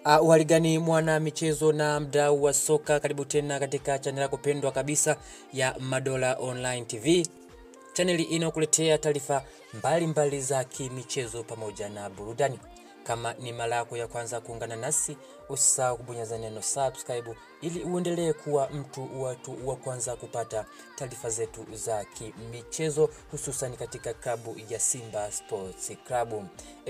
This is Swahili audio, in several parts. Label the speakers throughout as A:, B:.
A: Uhaligani mwana michezo na mdau wa soka, karibu tena katika channel yako pendwa kabisa ya Madola Online TV. Channel inayokuletea taarifa mbalimbali za kimichezo pamoja na burudani. Kama ni mara yako ya kwanza kuungana nasi, usisahau kubonyeza neno subscribe ili uendelee kuwa mtu wa kwanza kupata taarifa zetu za kimichezo, hususan katika klabu ya Simba Sports Club.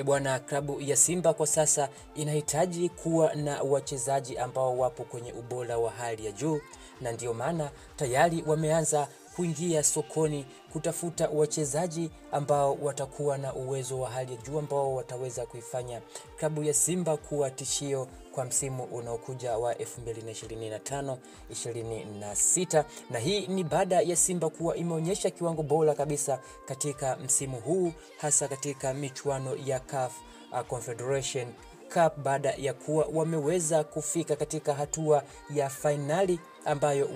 A: Bwana, klabu ya Simba kwa sasa inahitaji kuwa na wachezaji ambao wapo kwenye ubora wa hali ya juu, na ndio maana tayari wameanza kuingia sokoni kutafuta wachezaji ambao watakuwa na uwezo wa hali ya juu, ambao wataweza kuifanya klabu ya Simba kuwa tishio kwa msimu unaokuja wa 2025-26. Na hii ni baada ya Simba kuwa imeonyesha kiwango bora kabisa katika msimu huu, hasa katika michuano ya CAF Confederation Cup, baada ya kuwa wameweza kufika katika hatua ya finali ambayo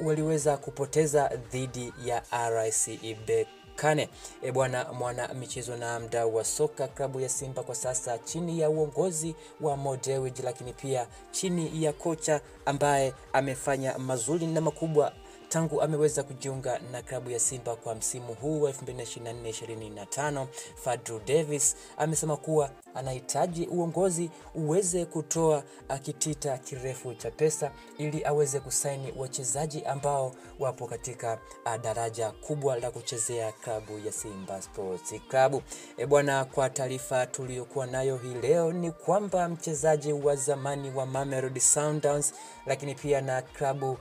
A: waliweza kupoteza dhidi ya RS Berkane. Bwana, mwana michezo na mdau wa soka, klabu ya Simba kwa sasa chini ya uongozi wa Mo Dewji, lakini pia chini ya kocha ambaye amefanya mazuri na makubwa tangu ameweza kujiunga na klabu ya Simba kwa msimu huu wa 2024-25, Fadlu Davis amesema kuwa anahitaji uongozi uweze kutoa kitita kirefu cha pesa ili aweze kusaini wachezaji ambao wapo katika daraja kubwa la kuchezea klabu ya Simba Sports Club. Bwana, kwa taarifa tuliyokuwa nayo hii leo ni kwamba mchezaji wa zamani wa Mamelodi Sundowns, lakini pia na klabu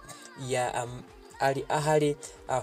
A: ya Al Ahly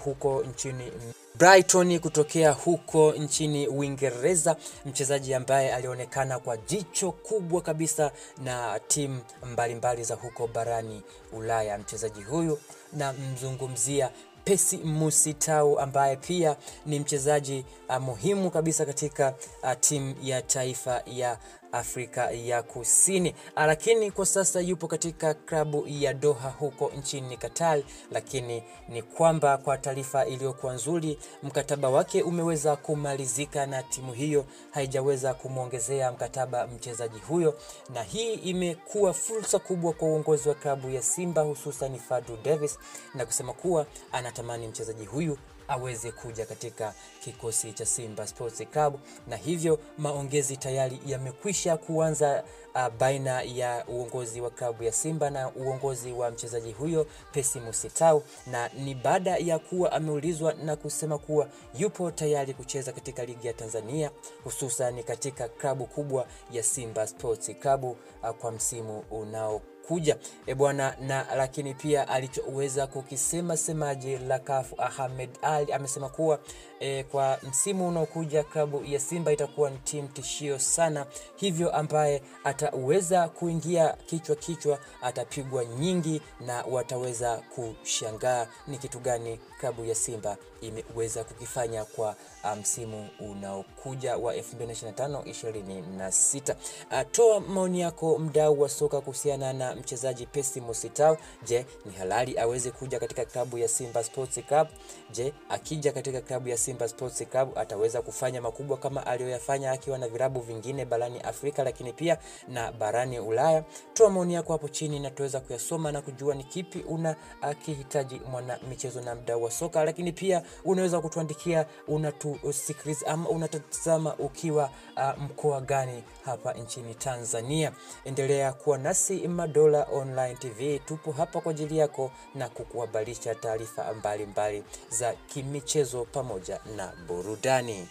A: huko nchini Brighton kutokea huko nchini Uingereza, mchezaji ambaye alionekana kwa jicho kubwa kabisa na timu mbalimbali za huko barani Ulaya. Mchezaji huyu na mzungumzia Percy Musitau, ambaye pia ni mchezaji muhimu kabisa katika timu ya taifa ya Afrika ya Kusini, lakini kwa sasa yupo katika klabu ya Doha huko nchini Qatar. Lakini ni kwamba kwa taarifa iliyokuwa nzuri, mkataba wake umeweza kumalizika na timu hiyo haijaweza kumuongezea mkataba mchezaji huyo, na hii imekuwa fursa kubwa kwa uongozi wa klabu ya Simba, hususan Fadlu Davis, na kusema kuwa anatamani mchezaji huyu aweze kuja katika kikosi cha Simba Sports Club, na hivyo maongezi tayari yamekwisha kuanza baina ya uongozi wa klabu ya Simba na uongozi wa mchezaji huyo Percy Musitau, na ni baada ya kuwa ameulizwa na kusema kuwa yupo tayari kucheza katika ligi ya Tanzania, hususan katika klabu kubwa ya Simba Sports Club kwa msimu unaokuja. Bwana, na lakini pia alichoweza kukisema semaji la CAF Ahmed Ali amesema kuwa kwa msimu unaokuja klabu ya Simba itakuwa ni timu tishio sana, hivyo ambaye ataweza kuingia kichwa atapigwa nyingi na wataweza kushangaa ni kitu gani klabu ya Simba imeweza kukifanya kwa msimu unaokuja wa 2025-26. Toa maoni yako mdau wa soka kuhusiana na mchezaji Percy Musitau. Je, ni halali aweze kuja katika klabu ya Simba Sports Club? Je, akija katika klabu ya Simba Sports Club ataweza kufanya makubwa kama aliyoyafanya akiwa na vilabu vingine barani Afrika, lakini pia na barani Ulaya? Toa maoni yako hapo chini na tuweza kuyasoma na kujua ni kipi unakihitaji mwana michezo na mdau wa soka. Lakini pia unaweza kutuandikia unatusikiliza ama unatazama ukiwa mkoa gani hapa nchini Tanzania. Endelea kuwa nasi Madola Online TV, tupo hapa kwa ajili yako na kukuhabarisha taarifa mbalimbali za kimichezo pamoja na burudani.